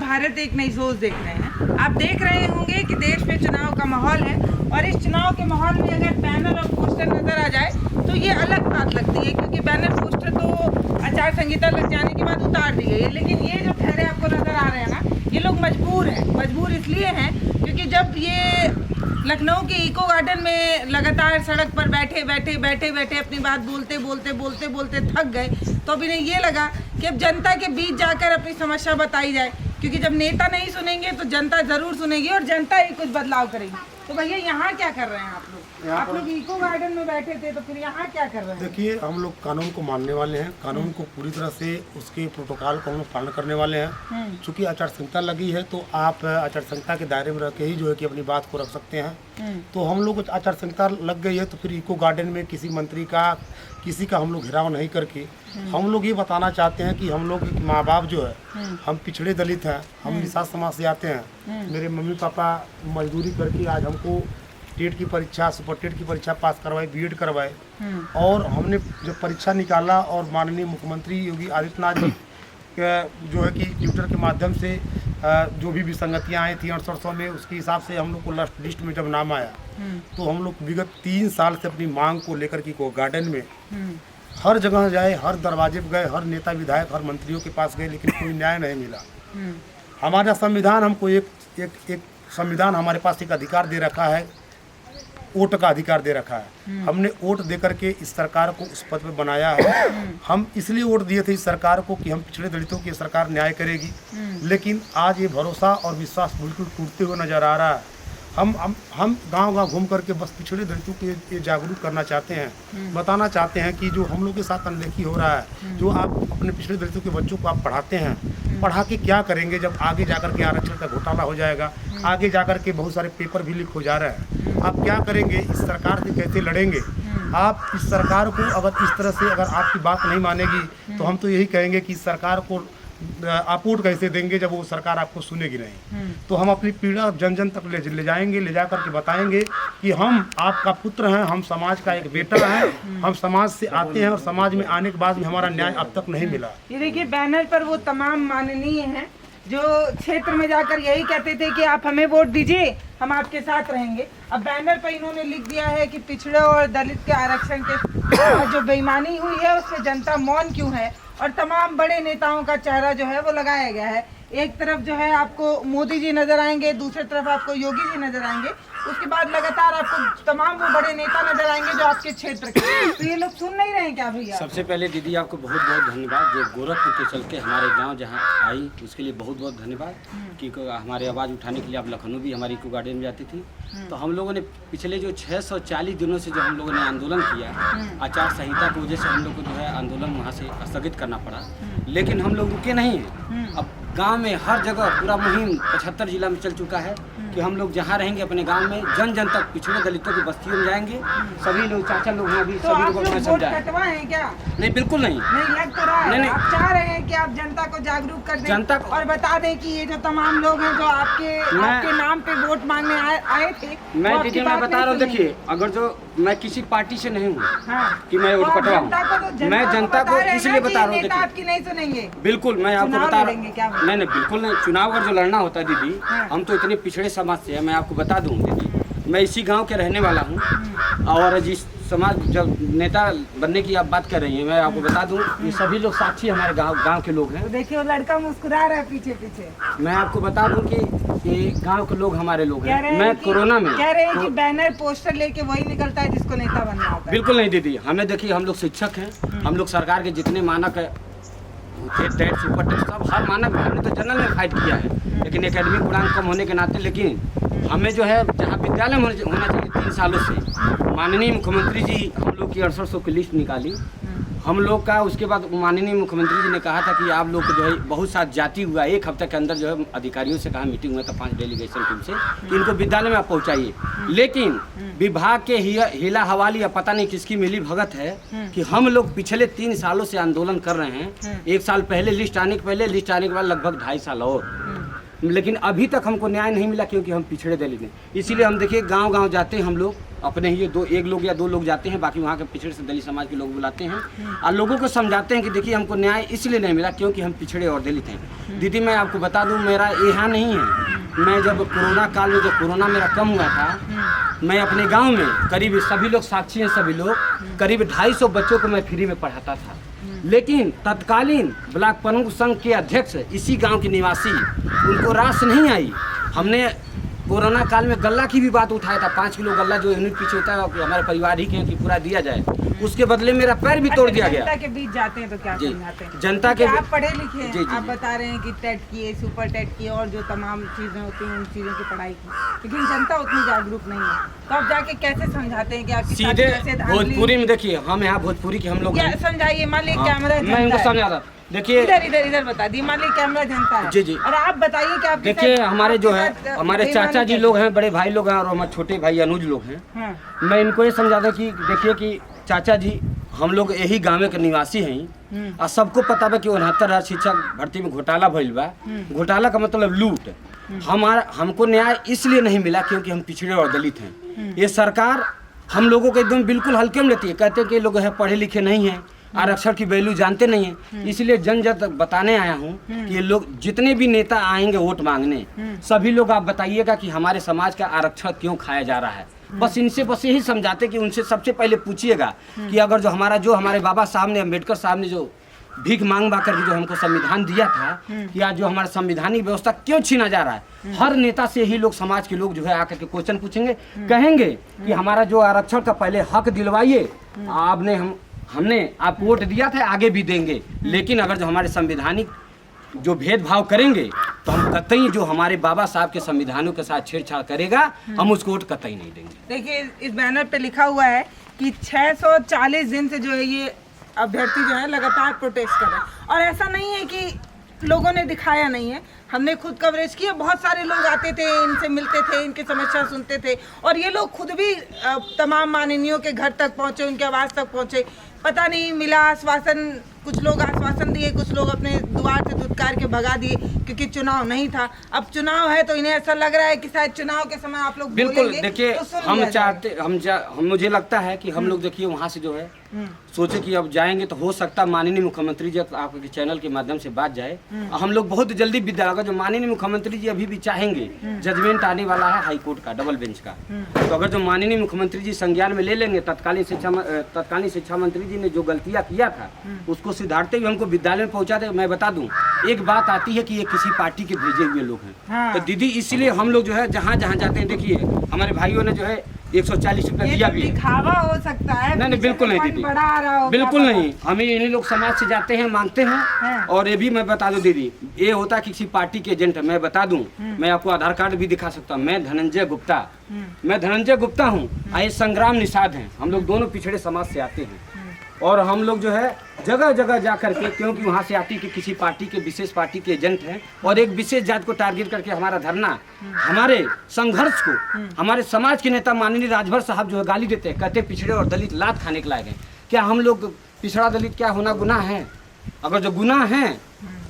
भारत एक नई सोच देख रहे हैं। आप देख रहे होंगे कि देश में चुनाव का माहौल है और इस चुनाव के माहौल में अगर बैनर और पोस्टर नजर आ जाए तो ये अलग बात लगती है, क्योंकि बैनर पोस्टर तो आचार संहिता लग जाने के बाद उतार दी गई है। लेकिन ये जो ठहरे आपको नजर आ रहे हैं ना, ये लोग मजबूर हैं। मजबूर इसलिए हैं क्योंकि जब ये लखनऊ के इको गार्डन में लगातार सड़क पर बैठे अपनी बात बोलते थक गए, तो अभी इन्हें ये लगा कि अब जनता के बीच जाकर अपनी समस्या बताई जाए, क्योंकि जब नेता नहीं सुनेंगे तो जनता जरूर सुनेगी और जनता ही कुछ बदलाव करेगी। तो भैया यहाँ क्या कर रहे हैं आप लोग? आप लोग इको गार्डन में बैठे थे, तो फिर यहाँ क्या कर रहे हैं? देखिए, हम लोग कानून को मानने वाले हैं, कानून को पूरी तरह से उसके प्रोटोकॉल को हम लोग पालन करने वाले हैं। चूंकि आचार संहिता लगी है तो आप आचार संहिता के दायरे में रह के ही जो है कि अपनी बात को रख सकते हैं। तो हम लोग आचार संहिता लग गई है तो फिर इको गार्डन में किसी मंत्री का किसी का हम लोग घेराव नहीं करके हम लोग ये बताना चाहते हैं कि हम लोग माँ बाप जो है, हम पिछड़े दलित हैं, हम निषाद समाज से आते हैं। मेरे मम्मी पापा मजदूरी करके आज हमको टेट की परीक्षा, सुपर टेट की परीक्षा पास करवाए, बीएड करवाए, और हमने जब परीक्षा निकाला और माननीय मुख्यमंत्री योगी आदित्यनाथ जी जो है कि ट्विटर के माध्यम से जो भी विसंगतियाँ आई थी 6800 में, उसके हिसाब से हम लोग को लास्ट लिस्ट में जब नाम आया तो हम लोग विगत 3 साल से अपनी मांग को लेकर के को गार्डन में हर जगह जाए, हर दरवाजे पर गए, हर नेता विधायक, हर मंत्रियों के पास गए, लेकिन कोई न्याय नहीं मिला। हमारा संविधान हमको एक संविधान हमारे पास एक अधिकार दे रखा है, वोट का अधिकार दे रखा है। हमने वोट दे करके इस सरकार को उस पद पे बनाया है। हम इसलिए वोट दिए थे इस सरकार को कि हम पिछड़े दलितों की सरकार न्याय करेगी, लेकिन आज ये भरोसा और विश्वास बिल्कुल टूटते हुए नजर आ रहा है। हम गांव-गांव घूम करके बस पिछड़े दलितों को ये जागरूक करना चाहते हैं, बताना चाहते हैं कि जो हम लोग के साथ अनदेखी हो रहा है, जो आप अपने पिछड़े दलितों के बच्चों को आप पढ़ाते हैं, पढ़ा के क्या करेंगे जब आगे जाकर के आरक्षण का घोटाला हो जाएगा, आगे जाकर के बहुत सारे पेपर भी लीक हो जा रहे हैं। आप क्या करेंगे? इस सरकार से कैसे लड़ेंगे? आप इस सरकार को अगर इस तरह से अगर आपकी बात नहीं मानेगी तो हम तो यही कहेंगे कि इस सरकार को आप वोट कैसे देंगे जब वो सरकार आपको सुनेगी नहीं। तो हम अपनी पीड़ा जन जन तक ले जाएंगे, ले जा करके बताएंगे कि हम आपका पुत्र हैं, हम समाज का एक बेटा है, हम समाज से आते हैं और समाज में आने के बाद भी हमारा न्याय अब तक नहीं मिला। ये देखिए, बैनर पर वो तमाम माननीय हैं जो क्षेत्र में जाकर यही कहते थे कि आप हमें वोट दीजिए, हम आपके साथ रहेंगे। अब बैनर पर इन्होंने लिख दिया है कि पिछड़े और दलित के आरक्षण के जो बेईमानी हुई है उससे जनता मौन क्यों है, और तमाम बड़े नेताओं का चेहरा जो है वो लगाया गया है। एक तरफ जो है आपको मोदी जी नजर आएंगे, दूसरी तरफ आपको योगी जी नजर आएंगे, उसके बाद लगातार आपको तमाम वो बड़े नेता नजर आएंगे जो आपके क्षेत्र के। तो ये लोग सुन नहीं रहे हैं क्या भैया? सबसे पहले दीदी आपको बहुत बहुत धन्यवाद, जो गोरखपुर के चल के हमारे गांव जहां आई उसके लिए बहुत बहुत धन्यवाद कि हमारे आवाज़ उठाने के लिए आप लखनऊ भी हमारी इको गार्डन में जाती थी। तो हम लोगों ने पिछले जो 640 दिनों से जो हम लोगों ने आंदोलन किया, आचार संहिता की वजह से हम लोग को जो है आंदोलन वहाँ से स्थगित करना पड़ा, लेकिन हम लोग रुके नहीं हैं। अब गांव में हर जगह पूरा मुहिम 75 जिला में चल चुका है कि हम लोग जहाँ रहेंगे अपने गांव में जन जन तक पिछड़े दलितों की बस्तियों में जाएंगे, सभी लोग चाचा लोग हैं भी, सभी लोगों को समझाएं। कटवाएं क्या? नहीं, बिल्कुल नहीं, लग तो रहा है। आप चाह रहे हैं कि आप जनता को जागरूक कर दें, जनता और बता दें कि ये जो तमाम लोग हैं जो आपके नाम पे वोट मांगने आए थे। मैं दीदी मैं बता रहा हूँ, देखिए, अगर जो मैं किसी पार्टी से नहीं हूँ कि मैं वोट कटवाऊँ, मैं जनता को इसलिए बता रहा हूँ, आपकी नहीं सुनेंगे। बिल्कुल, मैं आपको बता रहा हूँ, नहीं बिल्कुल नहीं। चुनाव अगर जो लड़ना होता है दीदी, हम तो इतने पिछड़े समाज से है, मैं आपको बता दूं दीदी, मैं इसी गांव के रहने वाला हूं, और जिस समाज जब नेता बनने की आप बात कर रही हैं, मैं आपको बता दूं ये सभी लोग साक्षी हमारे गांव के लोग हैं। तो देखिए, वो लड़का मुस्कुरा रहा है पीछे। मैं आपको बता दूं कि ये गांव के लोग हमारे लोग हैं। मैं कोरोना में कह रहे हैं कि बैनर पोस्टर लेके वही निकलता है जिसको नेता बनना होता है। बिल्कुल नहीं दीदी, हमें देखिए, हम लोग शिक्षक हैं, हम लोग सरकार के जितने मानक है, टेट सुपर टेट सब हर मानक में हमने तो जनरल में फाइट किया है, लेकिन एकेडमिक गुणांक कम होने के नाते, लेकिन हमें जो है जहाँ विद्यालय में होना चाहिए 3 सालों से, माननीय मुख्यमंत्री जी हम लोग की 6800 की लिस्ट निकाली हम लोग का। उसके बाद माननीय मुख्यमंत्री जी ने कहा था कि आप लोग जो है बहुत साथ जाति हुआ, 1 हफ्ते के अंदर जो है अधिकारियों से कहा, मीटिंग हुआ था 5 डेलीगेशन टीम से कि इनको विद्यालय में आप पहुँचाइए, लेकिन विभाग के हीला हवाली या पता नहीं किसकी मिली भगत है कि हम लोग पिछले 3 सालों से आंदोलन कर रहे हैं। 1 साल पहले लिस्ट आने के बाद लगभग 2.5 साल और, लेकिन अभी तक हमको न्याय नहीं मिला क्योंकि हम पिछड़े दलित हैं। इसीलिए हम देखिए गांव-गांव जाते हैं हम लोग, अपने ही एक लोग या दो लोग जाते हैं, बाकी वहाँ के पिछड़े से दलित समाज के लोग बुलाते हैं और लोगों को समझाते हैं कि देखिए हमको न्याय इसलिए नहीं मिला क्योंकि हम पिछड़े और दलित हैं। दीदी मैं आपको बता दूं, मेरा यहाँ नहीं है, मैं जब कोरोना काल में, जब कोरोना मेरा कम हुआ था, मैं अपने गांव में करीब, सभी लोग साक्षी हैं, सभी लोग करीब 250 बच्चों को मैं फ्री में पढ़ाता था। लेकिन तत्कालीन ब्लॉक प्रमुख संघ के अध्यक्ष इसी गांव के निवासी, उनको रास नहीं आई। हमने कोरोना काल में गल्ला की भी बात उठाया था, 5 किलो गल्ला जो यूनिट पीछे होता है हमारे परिवार ही के हैं कि पूरा दिया जाए, उसके बदले मेरा पैर भी तोड़ दिया गया। जनता के बीच जाते हैं तो क्या समझाते हैं? जनता के आप पढ़े लिखे हैं, जी, जी, आप बता रहे हैं कि टेट किए, सुपर टेट किए और जो तमाम चीजें होती हैं उन चीजों की पढ़ाई की, लेकिन जनता उतनी जागरूक नहीं है, तो आप जाके कैसे समझाते हैं कि आपकी सीधे भोजपुरी में देखिए, हम यहाँ भोजपुरी के हम लोग समझाइए। मान लीजिए कैमरा, मैं इनको समझा रहा, देखिए इधर बता दी, मान लीजिए कैमरा जनता है, जी जी, और आप बताइए कि आप देखिए हमारे जो है हमारे चाचा जी लोग हैं, बड़े भाई लोग हैं और हमारे छोटे भाई अनुज लोग हैं। मैं इनको ये समझाता कि देखिए कि चाचा जी हम लोग यही गाँव के निवासी हैं और सबको पता बा कि 69,000 शिक्षक भर्ती में घोटाला भइल बा। घोटाला का मतलब लूट। हमको न्याय इसलिए नहीं मिला क्योंकि हम पिछड़े और दलित हैं। ये सरकार हम लोगों को एकदम बिल्कुल हल्के में लेती है, कहते हैं कि लोग है पढ़े लिखे नहीं हैं, आरक्षण की वैल्यू जानते नहीं है। इसलिए जन जन तक बताने आया हूँ कि ये लोग जितने भी नेता आएंगे वोट मांगने, सभी लोग आप बताइएगा कि हमारे समाज का आरक्षण क्यों खाया जा रहा है। बस इनसे बस यही समझाते कि उनसे सबसे पहले पूछिएगा कि अगर जो हमारे बाबा साहब ने, अम्बेडकर साहब ने जो भीख मांग कर जो हमको संविधान दिया था कि आज जो हमारा संविधानिक व्यवस्था क्यों छीना जा रहा है। हर नेता से ही लोग, समाज के लोग जो है आकर के क्वेश्चन पूछेंगे, कहेंगे कि हमारा जो आरक्षण का पहले हक दिलवाइए, हमने आप वोट दिया था, आगे भी देंगे, लेकिन अगर जो हमारे संविधानिक जो भेदभाव करेंगे तो हम कतई जो हमारे बाबा साहब के संविधानों के साथ छेड़छाड़ करेगा, हम उसको वोट कतई नहीं देंगे। देखिए इस बैनर पे लिखा हुआ है कि 640 दिन से जो है ये अभ्यर्थी जो है लगातार प्रोटेस्ट कर रहे हैं, और ऐसा नहीं है कि लोगों ने दिखाया नहीं है, हमने खुद कवरेज किया, बहुत सारे लोग आते थे, इनसे मिलते थे, इनकी समस्या सुनते थे, और ये लोग खुद भी तमाम माननीयों के घर तक पहुंचे, उनके आवास तक पहुंचे। पता नहीं मिला आश्वासन, कुछ लोग आश्वासन दिए, कुछ लोग अपने द्वार से धुतकार के भगा दिए क्योंकि चुनाव नहीं था। अब चुनाव है तो इन्हें ऐसा लग रहा है कि शायद चुनाव के समय आप लोग बिल्कुल देखिए, तो हम चाहते मुझे लगता है कि हम लोग देखिए वहाँ से जो है सोचे कि अब जाएंगे तो हो सकता है माननीय मुख्यमंत्री जी आपके चैनल के माध्यम से बात जाए, हम लोग बहुत जल्दी विद्यालय, जो माननीय मुख्यमंत्री जी अभी भी चाहेंगे, जजमेंट आने वाला है हाई कोर्ट का, डबल बेंच का, तो अगर जो माननीय मुख्यमंत्री जी संज्ञान में ले लेंगे, तत्कालीन शिक्षा मंत्री जी ने जो गलतियां किया था उसको सुधारते हुए हमको विद्यालय में पहुंचाते। मैं बता दूं, एक बात आती है कि ये किसी पार्टी के भेजे हुए लोग हैं, तो दीदी इसलिए हम लोग जो है जहाँ जहाँ जाते हैं, देखिए हमारे भाइयों ने जो है 140 रुपया दिया भी है। दिखावा हो सकता है, नहीं बिल्कुल नहीं दीदी, बिल्कुल नहीं। हमें इन्हीं लोग समाज से जाते हैं, मांगते हैं। और ये भी मैं बता दूं दीदी, ये होता है किसी पार्टी के एजेंट है। मैं बता दूं, मैं आपको आधार कार्ड भी दिखा सकता हूँ, मैं धनंजय गुप्ता हूँ, आए संग्राम निषाद हैं, हम लोग दोनों पिछड़े समाज से आते हैं, और हम लोग जो है जगह जगह जा करके, क्योंकि वहाँ से आती कि किसी पार्टी के, विशेष पार्टी के एजेंट हैं, और एक विशेष जात को टारगेट करके हमारा धरना, हमारे संघर्ष को हमारे समाज के नेता माननीय राजभर साहब जो है गाली देते हैं, कहते पिछड़े और दलित लात खाने के लायक हैं। क्या हम लोग पिछड़ा दलित क्या होना गुनाह है? अगर जो गुनाह है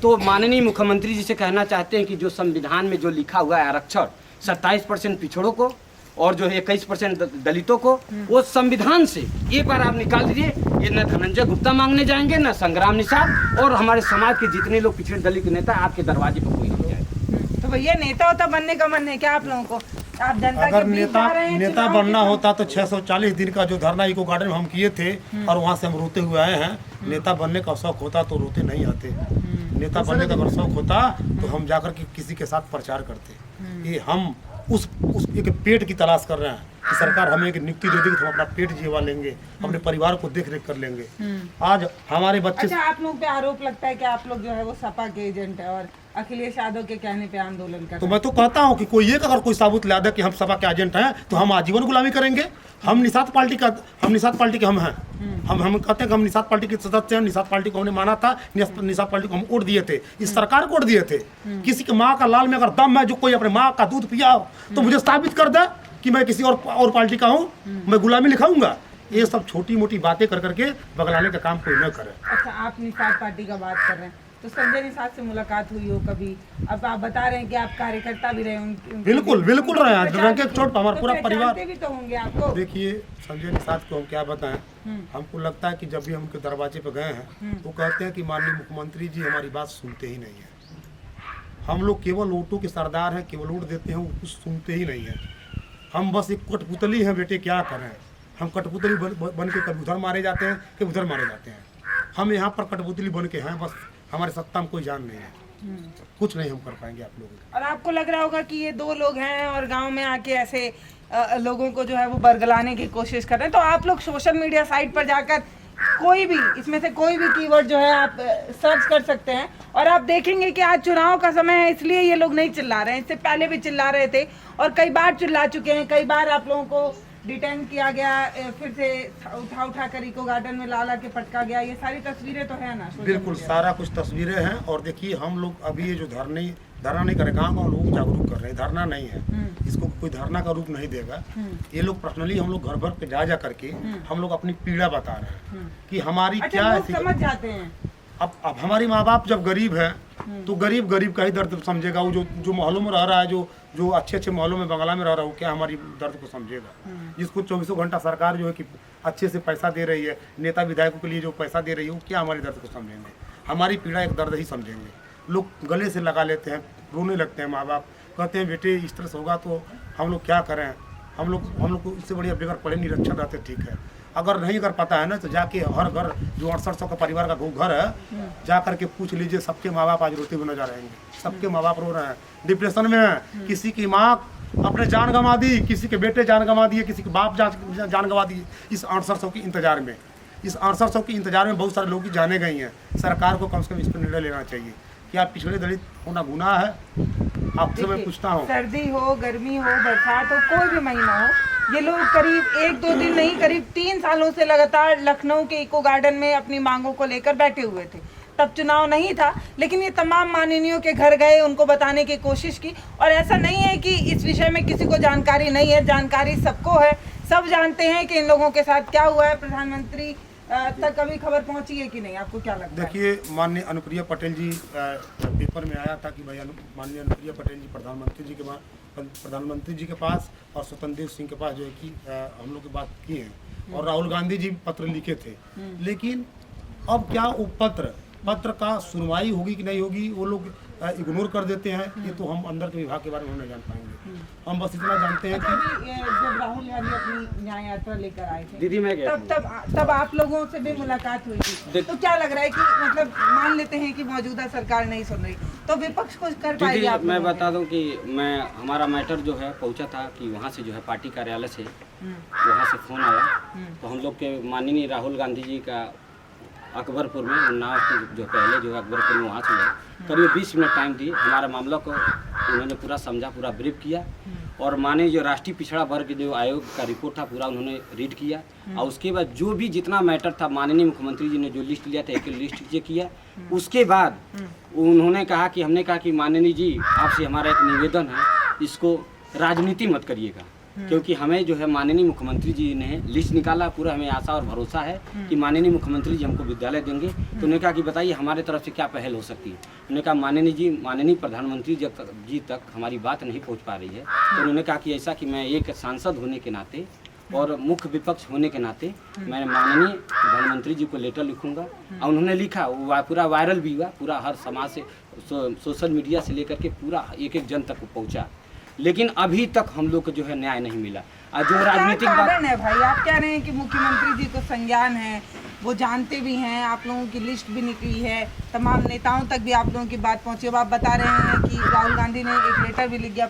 तो माननीय मुख्यमंत्री जी से कहना चाहते हैं कि जो संविधान में जो लिखा हुआ है आरक्षण 27% पिछड़ों को और जो है 21% दलितों को, वो संविधान से एक बार आप निकाल दीजिए। ये न धनंजय गुप्ता मांगने जाएंगे, न संग्राम निषाद, और हमारे समाज के जितने लोग पिछड़े दलित नेता आपके दरवाजे पर कोई नहीं जाए। तो भैया नेता होता बनने का मन है क्या आप लोगों को? आप जनता अगर के बीच जा रहे हैं, नेता बनना होता तो 640 दिन का जो धरना इको गार्डन में हम किए थे और वहाँ से हम रोते हुए आए हैं। नेता बनने का शौक होता तो रोते नहीं आते। नेता बनने का अगर शौक होता तो हम जाकर के किसी के साथ प्रचार करते। ये हम उस एक पेट की तलाश कर रहे हैं कि सरकार हमें एक नियुक्ति दे देगी तो हम अपना पेट जीवा लेंगे, अपने परिवार को देख रेख कर लेंगे। आज हमारे बच्चे, अच्छा आप लोग पे आरोप लगता है कि आप लोग जो है वो सपा के एजेंट है और अखिलेश यादव के कहने पे आंदोलन कर रहे हैं। तो मैं तो कहता हूँ कि कोई एक अगर कोई साबुत ला दे कि हम सपा के एजेंट हैं तो हम आजीवन गुलामी करेंगे। हम निषाद पार्टी के हम हैं। हम कहते हैं कि हम निषाद पार्टी के सदस्य हैं। निषाद पार्टी को हमने माना था, निषाद पार्टी को हम वोट दिए थे, इस सरकार को वोट दिए थे। किसी की माँ का लाल में अगर दम है, जो कोई अपने माँ का दूध पिया हो तो मुझे साबित कर दे कि मैं किसी और पार्टी का हूँ, मैं गुलामी लिखाऊंगा। ये सब छोटी मोटी बातें कर करके बगलाने का काम कोई न करे। अच्छा आप निषाद पार्टी का बात कर रहे हैं, तो संजय निषाद से मुलाकात हुई हो कभी? अब आप बता रहे हैं कि आप कार्यकर्ता भी रहे होंगे। बिल्कुल बिल्कुल रहे हैं, डंके की चोट पर हमारा पूरा परिवार। भी तो होंगे आपको। देखिए संजय निषाद को हम क्या बताएं, हमको लगता है कि जब भी हम उनके दरवाजे पे गए हैं वो कहते हैं कि माननीय मुख्यमंत्री जी हमारी बात सुनते ही नहीं है। हम लोग केवल वोटों के सरदार हैं, केवल वोट देते हैं, वो कुछ सुनते ही नहीं है। हम बस एक कठपुतली हैं बेटे, क्या करें। हम कठपुतली बन के कभी उधर मारे जाते हैं, कभी उधर मारे जाते हैं। हम यहाँ पर कठपुतली बन के हैं, बस हमारे सत्ता में कोई जान नहीं है, कुछ नहीं हम कर पाएंगे आप लोग। और आपको लग रहा होगा कि ये दो लोग हैं और गांव में आके ऐसे लोगों को जो है वो बरगलाने की कोशिश कर रहे हैं, तो आप लोग सोशल मीडिया साइट पर जाकर कोई भी इसमें से कोई भी कीवर्ड जो है आप सर्च कर सकते हैं और आप देखेंगे कि आज चुनाव का समय है, इसलिए ये लोग नहीं चिल्ला रहे हैं। इससे पहले भी चिल्ला रहे थे और कई बार चिल्ला चुके हैं। कई बार आप लोगों को डिटेन किया गया, फिर से उठा कर इको गार्डन में ला के पटका गया। ये सारी तस्वीरें तो है ना? बिल्कुल सारा कुछ तस्वीरें हैं। और देखिए हम लोग अभी ये जो धरना नहीं कर रहे, गाँव गाँव लोगों को जागरूक कर रहे हैं। धरना नहीं है, इसको कोई धरना का रूप नहीं देगा। ये लोग पर्सनली हम लोग घर भर पे जा करके हम लोग अपनी पीड़ा बता रहे हैं कि हमारी क्या लोग समझ जाते हैं। अब हमारी माँ बाप जब गरीब है तो गरीब का ही दर्द समझेगा। वो जो मोहल्लों में रह रहा है, जो अच्छे मोहल्लों में बंगला में रह रहा है, वो क्या हमारी दर्द को समझेगा? जिसको 24 घंटा सरकार जो है कि अच्छे से पैसा दे रही है, नेता विधायकों के लिए जो पैसा दे रही है, वो क्या हमारी दर्द को समझेंगे? हमारी पीड़ा एक दर्द ही समझेंगे। लोग गले से लगा लेते हैं, रोने लगते हैं। माँ बाप कहते हैं बेटे इस तरह से होगा तो हम लोग क्या करें? हम लोग को इससे बढ़िया बेगर पढ़े निरक्षर रहते ठीक है। अगर नहीं कर पाता है ना तो जाके हर घर जो 6800 का परिवार का घर है, जा करके पूछ लीजिए। सबके माँ बाप आज रोते हुए नजर आएंगे। सबके माँ बाप रो रहे हैं, डिप्रेशन में है। किसी की माँ अपने जान गंवा दी, किसी के बेटे जान गंवा दिए, किसी के बाप जान गंवा दिए इस 6800 की इंतजार में। इस 6800 की इंतजार में बहुत सारे लोग की जाने गई हैं। सरकार को कम से कम इस पर निर्णय लेना चाहिए। क्या पिछड़े दलित होना गुनाह है? आपसे मैं पूछता हूँ। सर्दी हो, गर्मी हो, बरसात हो, कोई भी महीना हो, ये लोग करीब 1-2 दिन नहीं, करीब 3 सालों से लगातार लखनऊ के इको गार्डन में अपनी मांगों को लेकर बैठे हुए थे। तब चुनाव नहीं था, लेकिन ये तमाम माननीयों के घर गए, उनको बताने की कोशिश की। और ऐसा नहीं है कि इस विषय में किसी को जानकारी नहीं है, जानकारी सबको है। सब जानते हैं कि इन लोगों के साथ क्या हुआ है। प्रधानमंत्री तक कभी खबर पहुंची है कि नहीं? आपको क्या लगता है? देखिए माननीय अनुप्रिया पटेल जी पेपर में आया था कि भाई माननीय अनुप्रिया पटेल जी प्रधानमंत्री जी के पास और स्वतंत्र देव सिंह के पास जो है कि हम लोग की बात की है। और राहुल गांधी जी पत्र लिखे थे। लेकिन अब क्या वो पत्र का सुनवाई होगी कि नहीं होगी, वो लोग इग्नोर कर देते हैं। ये तो हम अंदर के विभाग के बारे में नहीं जान पाएंगे। हम बस इतना जानते हैं कि जब राहुल गांधी अपनी न्याय यात्रा लेकर आए थे दीदी मैं गया तब आप लोगों से भी मुलाकात हुई थी। तो क्या लग रहा है कि मतलब मान लेते हैं कि मौजूदा सरकार नहीं सुन रही, तो विपक्ष कुछ कर पाएगी? आप मैं बता दूं कि हमारा मैटर जो है पहुंचा था कि वहाँ से जो है पार्टी कार्यालय से वहाँ से फ़ोन आया। तो हम लोग के माननीय राहुल गांधी जी का अकबरपुर में उन्नाव के जो पहले जो अकबरपुर में वहाँ से करीब 20 मिनट टाइम दिए। हमारा मामला को उन्होंने पूरा समझा, पूरा ब्रीफ किया। और माने जो राष्ट्रीय पिछड़ा वर्ग जो आयोग का रिपोर्ट था पूरा उन्होंने रीड किया। और उसके बाद जो भी जितना मैटर था माननीय मुख्यमंत्री जी ने जो लिस्ट लिया था एक लिस्ट चेक किया। उसके बाद उन्होंने कहा कि हमने कहा कि माननीय जी आपसे हमारा एक निवेदन है, इसको राजनीति मत करिएगा, क्योंकि हमें जो है माननीय मुख्यमंत्री जी ने लिस्ट निकाला। पूरा हमें आशा और भरोसा है कि माननीय मुख्यमंत्री जी हमको विद्यालय देंगे। तो उन्होंने कहा कि बताइए हमारे तरफ से क्या पहल हो सकती है। उन्होंने कहा माननीय प्रधानमंत्री जी तक हमारी बात नहीं पहुंच पा रही है। तो उन्होंने कहा कि ऐसा कि मैं एक सांसद होने के नाते और मुख्य विपक्ष होने के नाते मैं माननीय प्रधानमंत्री जी को लेटर लिखूंगा। और उन्होंने लिखा, वो पूरा वायरल भी हुआ, पूरा हर समाज से सोशल मीडिया से लेकर के पूरा एक जन तक पहुँचा। लेकिन अभी तक हम लोग को जो है न्याय नहीं मिला। और जो राजनीतिक कारण है भाई, आप कह रहे हैं कि मुख्यमंत्री जी को संज्ञान है, वो जानते भी हैं, आप लोगों की लिस्ट भी निकली है, तमाम नेताओं तक भी आप लोगों की बात पहुंची। अब आप बता रहे हैं कि राहुल गांधी ने एक लेटर भी लिख दिया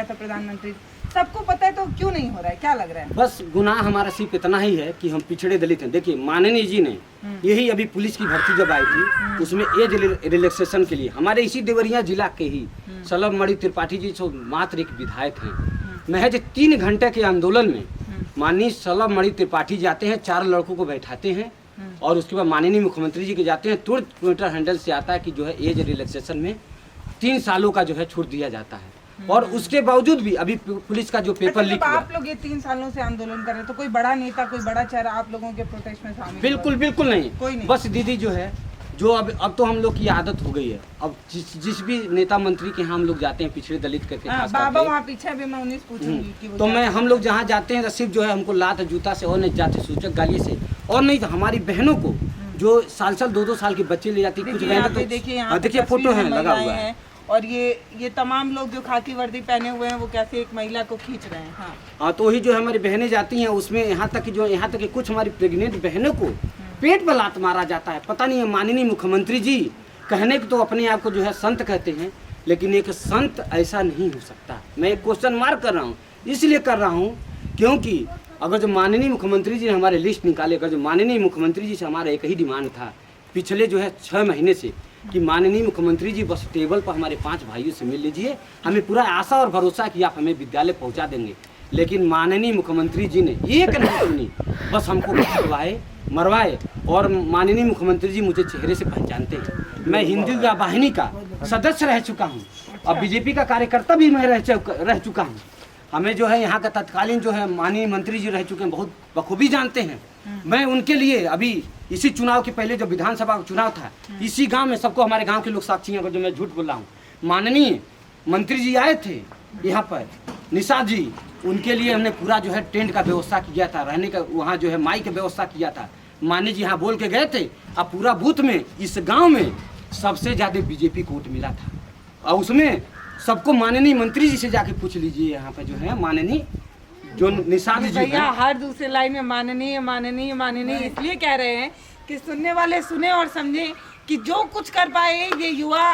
था प्रधानमंत्री, सबको पता है, तो क्यों नहीं हो रहा है? क्या लग रहा है? बस गुनाह हमारा सिर्फ इतना ही है कि हम पिछड़े दलित हैं। देखिए माननीय जी ने यही अभी पुलिस की भर्ती जब आई थी उसमें एज रिलैक्सेशन के लिए हमारे इसी देवरिया जिला के ही सलभ मणि त्रिपाठी जी जो मात्र एक विधायक हैं, महज 3 घंटे के आंदोलन में माननीय सलभ मणि त्रिपाठी जाते हैं, 4 लड़कों को बैठाते हैं और उसके बाद माननीय मुख्यमंत्री जी के जाते हैं। तुरंत ट्विटर हैंडल से आता है कि जो है एज रिलैक्सेशन में 3 सालों का जो है छूट दिया जाता है। और उसके बावजूद भी अभी पुलिस का जो पेपर लीक हुआ। आप लोग ये 3 सालों से आंदोलन कर रहे हैं, तो कोई बड़ा नेता, कोई बड़ा चेहरा आप लोगों के प्रोटेस्ट में शामिल? बिल्कुल नहीं, कोई नहीं। बस दीदी जो है जो अब तो हम लोग की आदत हो गई है। अब जिस भी नेता मंत्री के यहाँ हम लोग जाते हैं, पिछड़े दलित करके खास बाबा करके, वहाँ पीछे भी मैं 19 पूछूंगी कि वो तो क्या हम लोग जहाँ जाते हैं तो सिर्फ जो है हमको लात जूता से और नहीं जाते सूचक गाली से, और नहीं तो हमारी बहनों को जो साल 2-2 साल के बच्चे ले जाती है, कुछ बहनें तो देखिए फोटो है लगा हुआ है। और ये तमाम लोग जो खाकी वर्दी पहने हुए हैं वो कैसे एक महिला को खींच रहे हैं। हाँ, तो वही जो हमारी बहनें जाती हैं उसमें यहाँ तक कि कुछ हमारी प्रेग्नेंट बहनों को पेट पर लात मारा जाता है। पता नहीं है, माननीय मुख्यमंत्री जी कहने को तो अपने आप को जो है संत कहते हैं, लेकिन एक संत ऐसा नहीं हो सकता। मैं एक क्वेश्चन मार्क कर रहा हूँ, इसलिए कर रहा हूँ क्योंकि अगर जो माननीय मुख्यमंत्री जी ने हमारे लिस्ट निकाले, अगर जो माननीय मुख्यमंत्री जी से हमारा एक ही डिमांड था पिछले जो है 6 महीने से कि माननीय मुख्यमंत्री जी बस टेबल पर हमारे 5 भाइयों से मिल लीजिए, हमें पूरा आशा और भरोसा कि आप हमें विद्यालय पहुंचा देंगे। लेकिन माननीय मुख्यमंत्री जी ने एक नहीं सुनी, बस हमको मरवाए और माननीय मुख्यमंत्री जी मुझे चेहरे से पहचानते हैं। मैं हिंदी वाहिनी का सदस्य रह चुका हूँ और बीजेपी का कार्यकर्ता भी मैं रह चुका हूँ। हमें जो है यहाँ का तत्कालीन जो है माननीय मंत्री जी रह चुके हैं, बहुत बखूबी जानते हैं। मैं उनके लिए अभी इसी चुनाव के पहले जो विधानसभा का चुनाव था, इसी गांव में सबको हमारे गांव के लोग साक्षी हैं, जो मैं झूठ बोल रहा हूँ, माननीय मंत्री जी आए थे यहाँ पर, निशा जी, उनके लिए हमने पूरा जो है टेंट का व्यवस्था किया था, रहने का वहाँ जो है माई का व्यवस्था किया था। माननीय जी यहाँ बोल के गए थे, अब पूरा बूथ में इस गाँव में सबसे ज़्यादा बीजेपी को वोट मिला था। और उसमें सबको माननीय मंत्री जी से जाके पूछ लीजिए, यहाँ पे जो है माननीय जो निशाद जी भैया हर दूसरे लाइन में माननीय माननीय माननीय इसलिए कह रहे हैं कि सुनने वाले सुने और समझे कि जो कुछ कर पाए ये युवा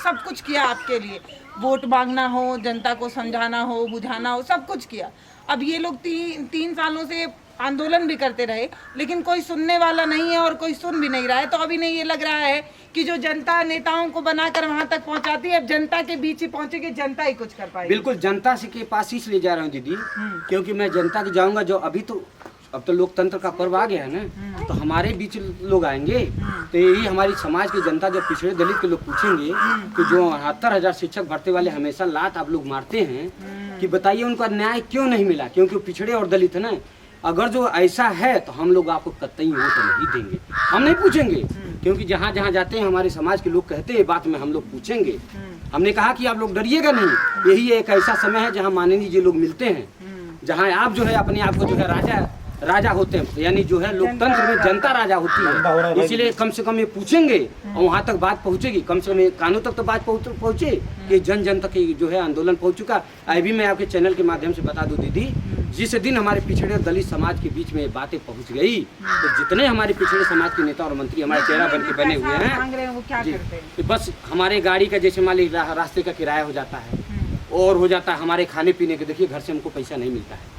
सब कुछ किया आपके लिए। वोट मांगना हो, जनता को समझाना हो, बुझाना हो, सब कुछ किया। अब ये लोग 3 सालों से आंदोलन भी करते रहे, लेकिन कोई सुनने वाला नहीं है और कोई सुन भी नहीं रहा है। तो अभी नहीं ये लग रहा है कि जो जनता नेताओं को बनाकर वहां तक पहुंचाती है, अब जनता के बीच ही पहुंचेगी, जनता ही कुछ कर पाएगी। बिल्कुल, जनता से के पास ही ले जा रहा हूँ दीदी, क्योंकि मैं जनता के जाऊंगा। जो अब तो लोकतंत्र का पर्व आ गया है ना, तो हमारे बीच लोग आएंगे, तो यही हमारी समाज की जनता, जब पिछड़े दलित के लोग पूछेंगे कि जो 78,000 शिक्षक भर्ती वाले हमेशा लात आप लोग मारते हैं, कि बताइए उनको न्याय क्यों नहीं मिला, क्योंकि पिछड़े और दलित है ना। अगर जो ऐसा है तो हम लोग आपको कतई वोट नहीं देंगे, हम नहीं पूछेंगे, क्योंकि जहाँ जहाँ जाते हैं हमारे समाज के लोग कहते हैं बात में हम लोग पूछेंगे। हमने कहा कि आप लोग डरिएगा नहीं, यही एक ऐसा समय है जहाँ माननीय जी लोग मिलते हैं, जहाँ आप जो है अपने आप को जो है राजा होते हैं, यानी जो है लोकतंत्र में जनता राजा होती है। इसीलिए कम से कम ये पूछेंगे और वहाँ तक बात पहुँचेगी, कम से कम कानून तक तो बात पहुँचे कि जन जन तक जो है आंदोलन पहुँच चुका। अभी मैं आपके चैनल के माध्यम से बता दूं दीदी, जिस दिन हमारे पिछड़े दलित समाज के बीच में ये बातें पहुँच गई, तो जितने हमारे पिछड़े समाज के नेता और मंत्री हमारे चेहरा बन के बने हुए हैं, बस हमारे गाड़ी का जैसे मान लीजिए रास्ते का किराया हो जाता है और हो जाता है हमारे खाने पीने के। देखिए घर से हमको पैसा नहीं मिलता है,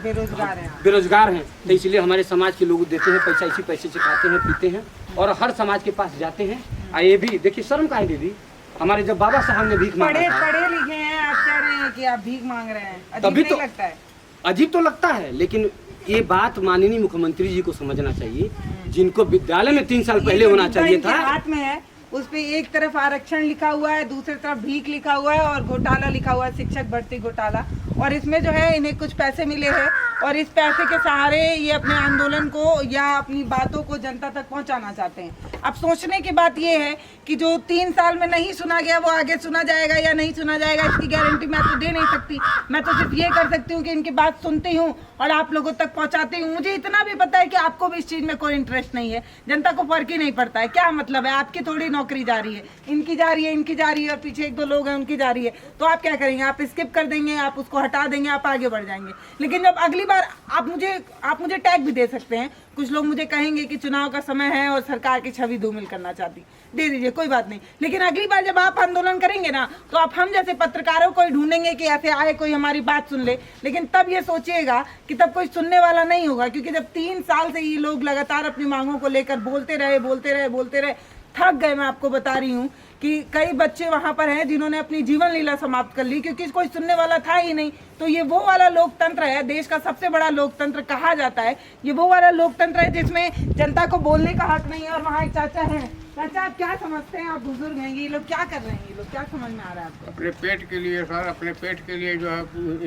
बेरोजगार हैं, तो इसलिए हमारे समाज के लोग देते हैं पैसा, इसी पैसे से खाते हैं पीते हैं और हर समाज के पास जाते हैं। ये भी देखिए शर्म का है दीदी, हमारे जब बाबा साहब ने भीख मांगा था, पढ़े लिखे हैं, आप कह रहे हैं कि आप भीख मांग रहे हैं, तभी तो लगता है, अजीब तो लगता है। लेकिन ये बात माननीय मुख्यमंत्री जी को समझना चाहिए, जिनको विद्यालय में 3 साल पहले होना चाहिए था। हाथ में है, उस पे एक तरफ आरक्षण लिखा हुआ है, दूसरी तरफ भीख लिखा हुआ है और घोटाला लिखा हुआ है, शिक्षक भर्ती घोटाला। और इसमें जो है इन्हें कुछ पैसे मिले हैं और इस पैसे के सहारे ये अपने आंदोलन को या अपनी बातों को जनता तक पहुंचाना चाहते हैं। अब सोचने की बात ये है कि जो 3 साल में नहीं सुना गया वो आगे सुना जाएगा या नहीं सुना जाएगा, इसकी गारंटी मैं तो दे नहीं सकती। मैं तो सिर्फ ये कर सकती हूँ कि इनकी बात सुनती हूँ और आप लोगों तक पहुँचाती हूँ। मुझे इतना भी पता है कि आपको भी इस चीज़ में कोई इंटरेस्ट नहीं है, जनता को फर्क ही नहीं पड़ता है। क्या मतलब है, आपकी थोड़ी नौकरी जा रही है, इनकी जा रही है, इनकी जा रही है और पीछे 1-2 लोग हैं उनकी जा रही है, तो आप क्या करेंगे? आप स्किप कर देंगे, आप उसको हटा देंगे, आप आगे बढ़ जाएंगे। लेकिन जब अगली बार आप मुझे टैग भी दे सकते हैं। कुछ लोग मुझे कहेंगे कि चुनाव का समय है और सरकार की छवि धूमिल करना चाहती, दे दीजिए, कोई बात नहीं। लेकिन अगली बार जब आप आंदोलन करेंगे ना, तो आप हम जैसे पत्रकारों को ही ढूंढेंगे कि ऐसे आए कोई हमारी बात सुन ले। लेकिन तब ये सोचिएगा कि तब कोई सुनने वाला नहीं होगा, क्योंकि जब 3 साल से ये लोग लगातार अपनी मांगों को लेकर बोलते रहे, थक गए। मैं आपको बता रही हूँ कि कई बच्चे वहां पर हैं जिन्होंने अपनी जीवन लीला समाप्त कर ली क्योंकि कोई सुनने वाला था ही नहीं। तो ये वो वाला लोकतंत्र है, देश का सबसे बड़ा लोकतंत्र कहा जाता है। ये वो वाला लोकतंत्र है जिसमें जनता को बोलने का हक नहीं है। और वहाँ एक चाचा हैं। चाचा, आप क्या समझते हैं? आप बुजुर्ग हैं, ये लोग क्या कर रहे हैं? ये लोग क्या समझ में आ रहा है आपको? अपने पेट के लिए सर, अपने पेट के लिए जो है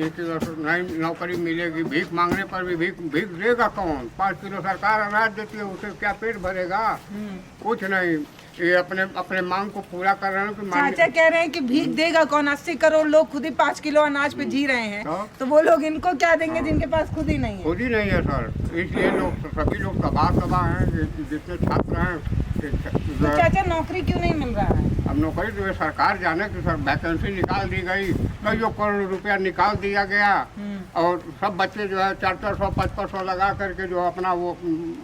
एक नई नौकरी मिलेगी। भीख मांगने पर भी भीख देगा कौन? 5 किलो सरकार अनाज देती है, उससे क्या पेट भरेगा? कुछ नहीं। ये अपने मांग को पूरा कर रहे हैं कि चाचा कह रहे हैं कि भीख देगा कौन? 80 करोड़ लोग खुद ही 5 किलो अनाज पे जी रहे हैं, तो वो लोग इनको क्या देंगे जिनके पास खुद ही नहीं है? खुद ही नहीं है सर, इसलिए लोग सभी लोग तबाह हैं। जितने छात्र हैं। तो चाचा, नौकरी क्यों नहीं मिल रहा है? अब नौकरी तो सरकार जाने की सर, वैकेंसी निकाल दी गई, कईयों करोड़ रुपया निकाल दिया गया और सब बच्चे जो है 400 500 लगा करके जो अपना वो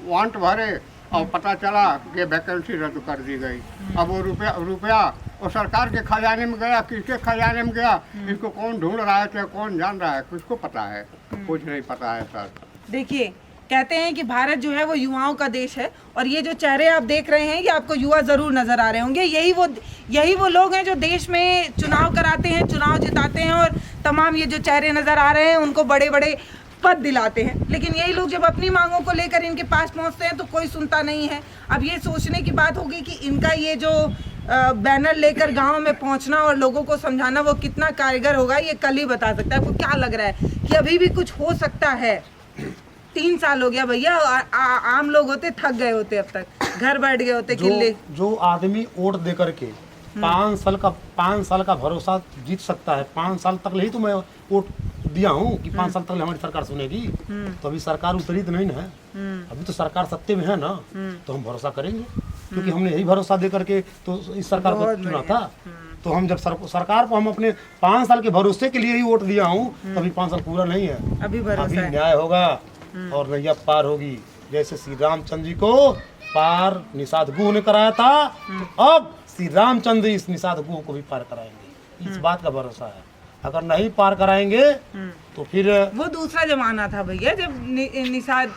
वांट भरे और पता चला कि वैकेंसी रद्द कर दी गई। अब वो रुपया और सरकार के खजाने में गया, किसके खजाने में गया, इसको कौन ढूंढ रहा है, चाहे कौन जान रहा है, किसको पता है? कुछ नहीं पता है सर। देखिए, कहते हैं कि भारत जो है वो युवाओं का देश है और ये जो चेहरे आप देख रहे हैं ये आपको युवा जरूर नजर आ रहे होंगे। यही वो लोग हैं जो देश में चुनाव कराते हैं, चुनाव जिताते हैं और तमाम ये जो चेहरे नजर आ रहे हैं उनको बड़े बड़े पद दिलाते हैं। लेकिन यही लोग जब अपनी मांगों को लेकर इनके पास पहुंचते हैं तो कोई सुनता नहीं है। अब ये सोचने की बात होगी कि इनका ये जो बैनर लेकर गांव में पहुंचना और लोगों को समझाना वो कितना कारगर होगा, ये कल ही बता सकता है। आपको क्या लग रहा है कि अभी भी कुछ हो सकता है? 3 साल हो गया भैया, आम लोग होते थक गए होते, अब तक घर बैठ गए होते किले। जो आदमी वोट दे करके 5 साल का भरोसा जीत सकता है। 5 साल तक ही तो मैं वोट दिया हूँ कि 5 साल तक हमारी सरकार सुनेगी। तो अभी सरकार उतरी तो नहीं ना है, अभी तो सरकार सत्ते में है ना, तो हम भरोसा करेंगे क्योंकि हमने यही भरोसा दे करके तो इस सरकार को चुना था। तो हम जब सरकार को हम अपने 5 साल के भरोसे के लिए ही वोट दिया हूँ, तभी 5 साल पूरा नहीं है, अभी न्याय होगा और नैया पार होगी। जैसे श्री रामचंद्र जी को पार निषाद गुह ने कराया था, तो अब श्री रामचंद्र इस निषाद गुह को भी पार कराएंगे, इस बात का भरोसा है। अगर नहीं पार कराएंगे तो फिर वो दूसरा जमाना था भैया, जब निषाद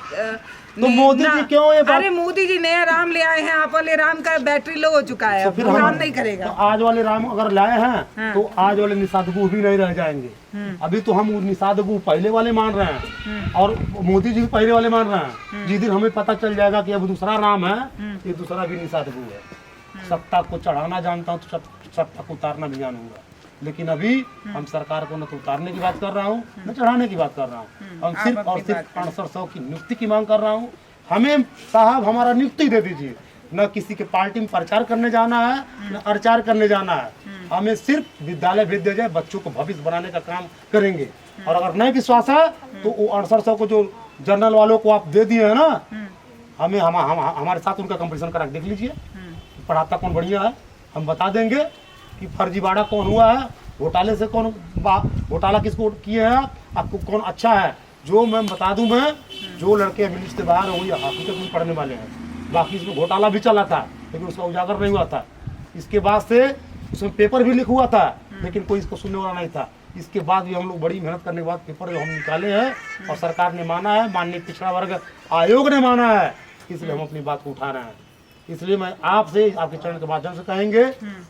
तो मोदी जी क्यों ये बात? अरे मोदी जी नया राम ले आए हैं, आप वाले राम का बैटरी लो हो चुका है, तो फिर काम नहीं करेगा। तो आज वाले राम अगर लाए हैं तो आज वाले निषाद गुह भी नहीं रह जाएंगे। अभी तो हम निषाद गुह पहले वाले मान रहे हैं और मोदी जी पहले वाले मान रहे हैं। जिस दिन हमें पता चल जाएगा कि अब दूसरा राम है, ये दूसरा भी निषाद गुह है। सत्ता को चढ़ाना जानता हूँ तो सत्ता को उतारना भी जानूंगा, लेकिन अभी हम सरकार को न तो उतारने की बात कर रहा हूँ न चढ़ाने की बात कर रहा हूँ। हम सिर्फ और सिर्फ 6800 की नियुक्ति की मांग कर रहा हूँ। हमें साहब हमारा नियुक्ति दे दीजिए, न किसी के पार्टी में प्रचार करने जाना है न प्रचार करने जाना है। हमें सिर्फ विद्यालय भेज दिया जाए, बच्चों को भविष्य बनाने का काम करेंगे। और अगर नहीं विश्वास है तो वो 6800 को जो जनरल वालों को आप दे दिए है ना, हमें हमारे साथ उनका कंपटीशन करा देख लीजिए, पढ़ाता कौन बढ़िया है, हम बता देंगे कि फर्जीवाड़ा कौन हुआ है, घोटाले से कौन घोटाला किसको किए हैं, आपको कौन अच्छा है। जो मैं बता दूं, मैं जो लड़के मिलिट्री से बाहर हो या हकीकत में पढ़ने वाले हैं, बाकी इसमें घोटाला भी चला था लेकिन उसका उजागर नहीं हुआ था। इसके बाद से उसमें पेपर भी लिखा हुआ था लेकिन कोई इसको सुनने वाला नहीं था। इसके बाद भी हम लोग बड़ी मेहनत करने के बाद पेपर जो हम निकाले हैं और सरकार ने माना है, माननीय पिछड़ा वर्ग आयोग ने माना है, इसलिए हम अपनी बात को उठा रहे हैं। इसलिए मैं आपसे आपके चैनल के माध्यम से कहेंगे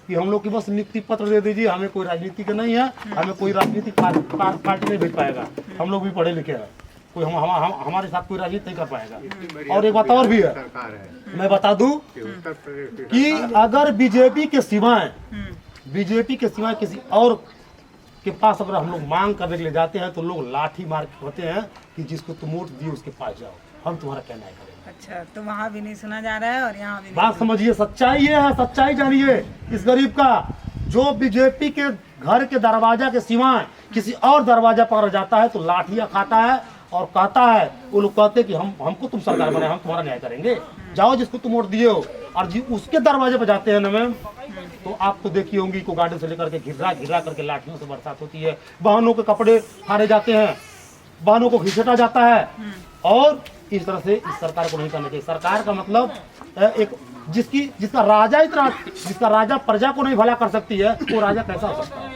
कि हम लोग की बस नियुक्ति पत्र दे दीजिए। हमें कोई राजनीति का नहीं है, हमें कोई राजनीतिक पार्टी नहीं भेज पाएगा। हम लोग भी पढ़े लिखे हैं, कोई हमारे साथ कोई राजनीति नहीं कर पाएगा। और एक बात और भी है, मैं बता दूं कि अगर बीजेपी के सिवाय किसी और के पास अगर हम लोग मांग करने के लिए जाते हैं तो लोग लाठी मार के कहते हैं कि जिसको तुम वोट दिए उसके पास जाओ, हम तुम्हारा क्या न्याय करेंगे। अच्छा, तो वहाँ भी नहीं सुना जा रहा है और यहाँ भी बात समझिए, सच्चाई ये है, सच्चाई जानिए इस गरीब का। जो बीजेपी के घर के दरवाजा के सिवाय किसी और दरवाजा पर जाता है तो लाठियां खाता है और कहता है, वो लोग कहते हैं कि हमको तुम सरकार बनाए, हम तुम्हारा न्याय करेंगे, जाओ जिसको तुम वोट दिए हो। और जी उसके दरवाजे पर जाते हैं ना मैम, तो आप तो देखी होंगी को गार्डन से लेकर के घिरा करके लाठियों से बरसात होती है, बहनों के कपड़े फाड़े जाते हैं, बहनों को घिसटा जाता है। और इस तरह से इस सरकार को नहीं करना चाहिए। सरकार का मतलब एक जिसका राजा प्रजा को नहीं भला कर सकती है, वो राजा कैसा हो सकता है?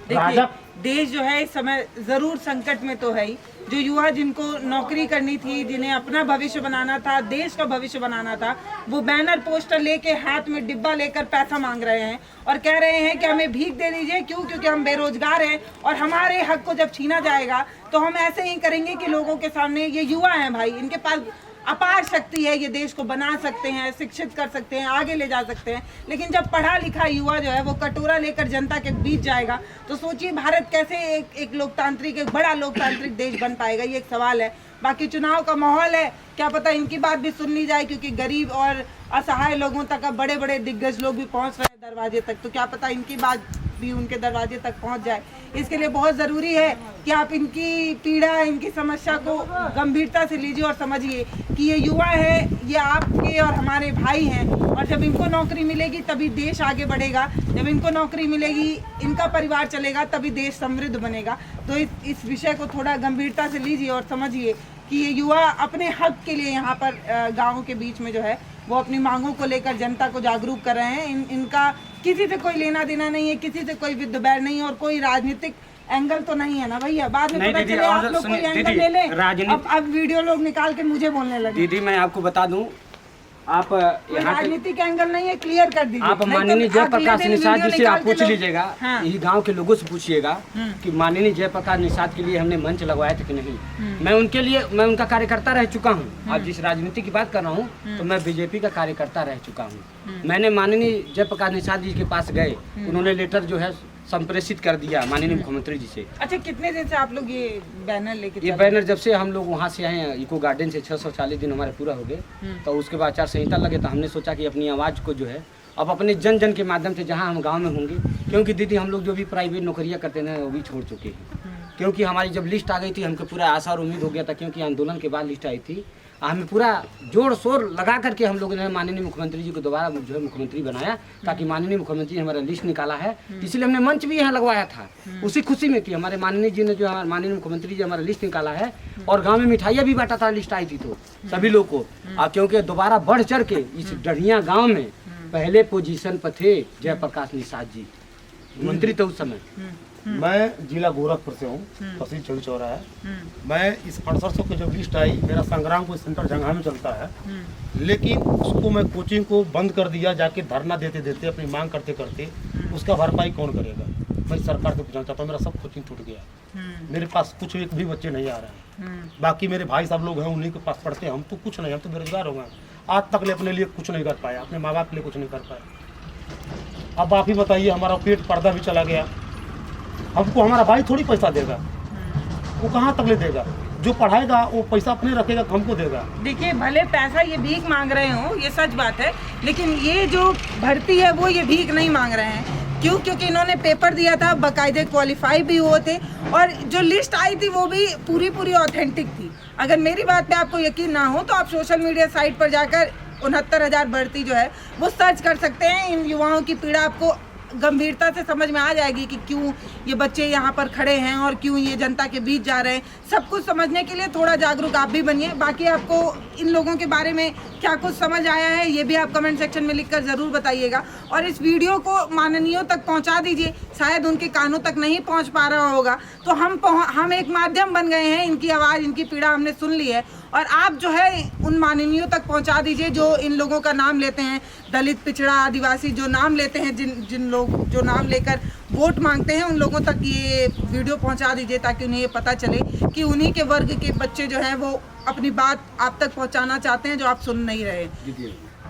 देखिए, देश जो है इस समय जरूर संकट में तो है ही, जो युवा जिनको नौकरी करनी थी, जिन्हें अपना भविष्य बनाना था, देश का भविष्य बनाना था, वो बैनर पोस्टर लेके हाथ में डिब्बा लेकर पैसा मांग रहे हैं और कह रहे हैं कि हमें भीख दे दीजिए। क्यों? क्योंकि हम बेरोजगार हैं और हमारे हक को जब छीना जाएगा तो हम ऐसे ही करेंगे कि लोगों के सामने, ये युवा हैं भाई, इनके पास अपार शक्ति है, ये देश को बना सकते हैं, शिक्षित कर सकते हैं, आगे ले जा सकते हैं। लेकिन जब पढ़ा लिखा युवा जो है वो कटोरा लेकर जनता के बीच जाएगा तो सोचिए भारत कैसे एक लोकतांत्रिक, एक बड़ा लोकतांत्रिक देश बन पाएगा, ये एक सवाल है। बाकी चुनाव का माहौल है, क्या पता इनकी बात भी सुन ली जाए, क्योंकि गरीब और असहाय लोगों तक, अब बड़े बड़े दिग्गज लोग भी पहुंच रहे हैं दरवाजे तक, तो क्या पता इनकी बात भी उनके दरवाजे तक पहुंच जाए। इसके लिए बहुत ज़रूरी है कि आप इनकी पीड़ा, इनकी समस्या को गंभीरता से लीजिए और समझिए कि ये युवा है, ये आपके और हमारे भाई हैं, और जब इनको नौकरी मिलेगी तभी देश आगे बढ़ेगा, जब इनको नौकरी मिलेगी, इनका परिवार चलेगा, तभी देश समृद्ध बनेगा। तो इस विषय को थोड़ा गंभीरता से लीजिए और समझिए कि ये युवा अपने हक के लिए यहाँ पर गाँव के बीच में जो है वो अपनी मांगों को लेकर जनता को जागरूक कर रहे हैं। इनका किसी से कोई लेना देना नहीं है, किसी से कोई विद्ध बैर नहीं है और कोई राजनीतिक एंगल तो नहीं है ना भैया। बाद में पता चले आप लोग कोई एंगल ले लें, अब वीडियो लोग निकाल के मुझे बोलने लगे। दीदी मैं आपको बता दूं, आप राजनीतिक एंगल नहीं है, क्लियर कर दीजिए। आप माननीय जयप्रकाश निषाद जी से आप पूछ लीजिएगा, यही गांव के लोगों से पूछिएगा कि माननीय जयप्रकाश निषाद के लिए हमने मंच लगवाया था कि नहीं। मैं उनके लिए, मैं उनका कार्यकर्ता रह चुका हूं। आप जिस राजनीति की बात कर रहा हूं तो मैं बीजेपी का कार्यकर्ता रह चुका हूं। मैंने माननीय जयप्रकाश निषाद जी के पास गए, उन्होंने लेटर जो है संप्रेषित कर दिया माननीय मुख्यमंत्री जी से। अच्छा, कितने दिन से आप लोग ये बैनर लेके? ये बैनर जब से हम लोग वहाँ से आए हैं इको गार्डन से 640 दिन हमारे पूरा हो गए, तो उसके बाद आचार संहिता लगे, तो हमने सोचा कि अपनी आवाज़ को जो है अब अपने जन जन के माध्यम से, जहाँ हम गांव में होंगे, क्योंकि दीदी हम लोग जो भी प्राइवेट नौकरियाँ करते हैं वो भी छोड़ चुके हैं। क्योंकि हमारी जब लिस्ट आ गई थी हमको पूरा आशा और उम्मीद हो गया था, क्योंकि आंदोलन के बाद लिस्ट आई थी, हमें पूरा जोर शोर लगा करके हम लोगों ने माननीय मुख्यमंत्री जी को दोबारा जो है मुख्यमंत्री बनाया, ताकि माननीय मुख्यमंत्री हमारा लिस्ट निकाला है, इसलिए हमने मंच भी यहाँ लगवाया था उसी खुशी में कि हमारे माननीय जी ने जो हमारे माननीय मुख्यमंत्री जी हमारा लिस्ट निकाला है। और गांव में मिठाइयाँ भी बांटा था, लिस्ट आई थी तो सभी लोग को, क्योंकि दोबारा बढ़ चढ़ के इस डढ़िया गाँव में पहले पोजीशन पर थे जयप्रकाश निषाद जी, मंत्री थे उस समय। मैं जिला गोरखपुर से हूँ, तहसील चौकी चौराहा। मैं इस 6800 की जब लिस्ट आई, मेरा संग्राम कोई सेंटर जंघा में चलता है, लेकिन उसको मैं कोचिंग को बंद कर दिया, जाके धरना देते देते अपनी मांग करते करते। उसका भरपाई कौन करेगा? मैं सरकार से पूछना चाहता हूँ, मेरा सब कोचिंग टूट गया, मेरे पास कुछ एक भी बच्चे नहीं आ रहे हैं। बाकी मेरे भाई सब लोग हैं, उन्हीं के पास पढ़ते हैं, हम तो कुछ नहीं, हम तो बेरोजगार हो गए। आज तक अपने लिए कुछ नहीं कर पाया, अपने माँ बाप के लिए कुछ नहीं कर पाया। अब आप ही बताइए, हमारा पेट पर्दा भी चला गया, हमको हमारा भाई थोड़ी पैसा देगा, वो कहाँ तक ले देगा? जो पढ़ाएगा वो पैसा अपने रखेगा, हमको देगा। देखिए, भले पैसा ये भीख मांग रहे हो, ये सच बात है, लेकिन ये जो भर्ती है वो ये भीख नहीं मांग रहे हैं। क्यों? क्योंकि इन्होंने पेपर दिया था, बाकायदे क्वालिफाई भी हुए थे, और जो लिस्ट आई थी वो भी पूरी ऑथेंटिक थी। अगर मेरी बात पे आपको यकीन ना हो तो आप सोशल मीडिया साइट पर जाकर 69,000 भर्ती जो है वो सर्च कर सकते हैं। इन युवाओं की पीड़ा आपको गंभीरता से समझ में आ जाएगी कि क्यों ये बच्चे यहाँ पर खड़े हैं और क्यों ये जनता के बीच जा रहे हैं। सब कुछ समझने के लिए थोड़ा जागरूक आप भी बनिए। बाकी आपको इन लोगों के बारे में क्या कुछ समझ आया है ये भी आप कमेंट सेक्शन में लिखकर ज़रूर बताइएगा, और इस वीडियो को माननीयों तक पहुँचा दीजिए। शायद उनके कानों तक नहीं पहुँच पा रहा होगा, तो हम एक माध्यम बन गए हैं। इनकी आवाज़, इनकी पीड़ा हमने सुन ली है, और आप जो है उन माननीयों तक पहुंचा दीजिए जो इन लोगों का नाम लेते हैं, दलित, पिछड़ा, आदिवासी जो नाम लेते हैं, जिन लोग जो नाम लेकर वोट मांगते हैं, उन लोगों तक ये वीडियो पहुंचा दीजिए, ताकि उन्हें ये पता चले कि उन्हीं के वर्ग के बच्चे जो हैं वो अपनी बात आप तक पहुंचाना चाहते हैं, जो आप सुन नहीं रहे।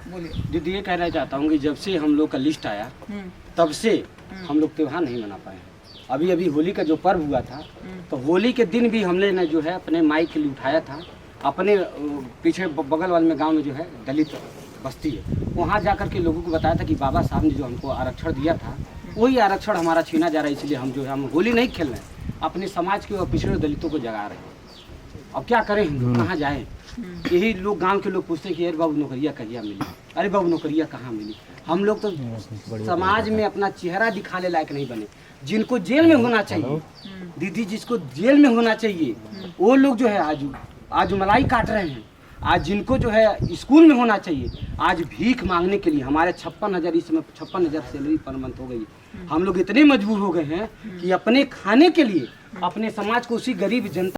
बोलिए। दीदी ये कहना चाहता हूँ कि जब से हम लोग का लिस्ट आया तब से हम लोग त्यौहार नहीं मना पाए। अभी होली का जो पर्व हुआ था, तो होली के दिन भी हमने न जो है अपने माइक के लिए उठाया था। अपने पीछे बगल वाले में गांव में जो है दलित बस्ती है, वहाँ जाकर के लोगों को बताया था कि बाबा साहब ने जो हमको आरक्षण दिया था वही आरक्षण हमारा छीना जा रहा है, इसलिए हम जो है हम होली नहीं खेल रहे हैं, अपने समाज के और पिछड़े दलितों को जगा रहे हैं। अब क्या करें, हम कहाँ जाएँ? यही लोग, गांव के लोग पूछते हैं कि अरे बाबू नौकरियाँ कहिया मिली, अरे बाबू नौकरियाँ कहाँ मिली। हम लोग तो समाज में अपना चेहरा दिखाने लायक नहीं बने। जिनको जेल में होना चाहिए दीदी, जिसको जेल में होना चाहिए वो लोग जो है आज मलाई काट रहे हैं। आज जिनको जो है स्कूल में होना चाहिए, आज भीख मांगने के लिए हमारे 56,000 इस समय 56,000 सैलरी पर मंथ हो गई। हम लोग इतने मजबूर हो गए हैं कि अपने खाने के लिए अपने समाज को, उसी गरीब जनता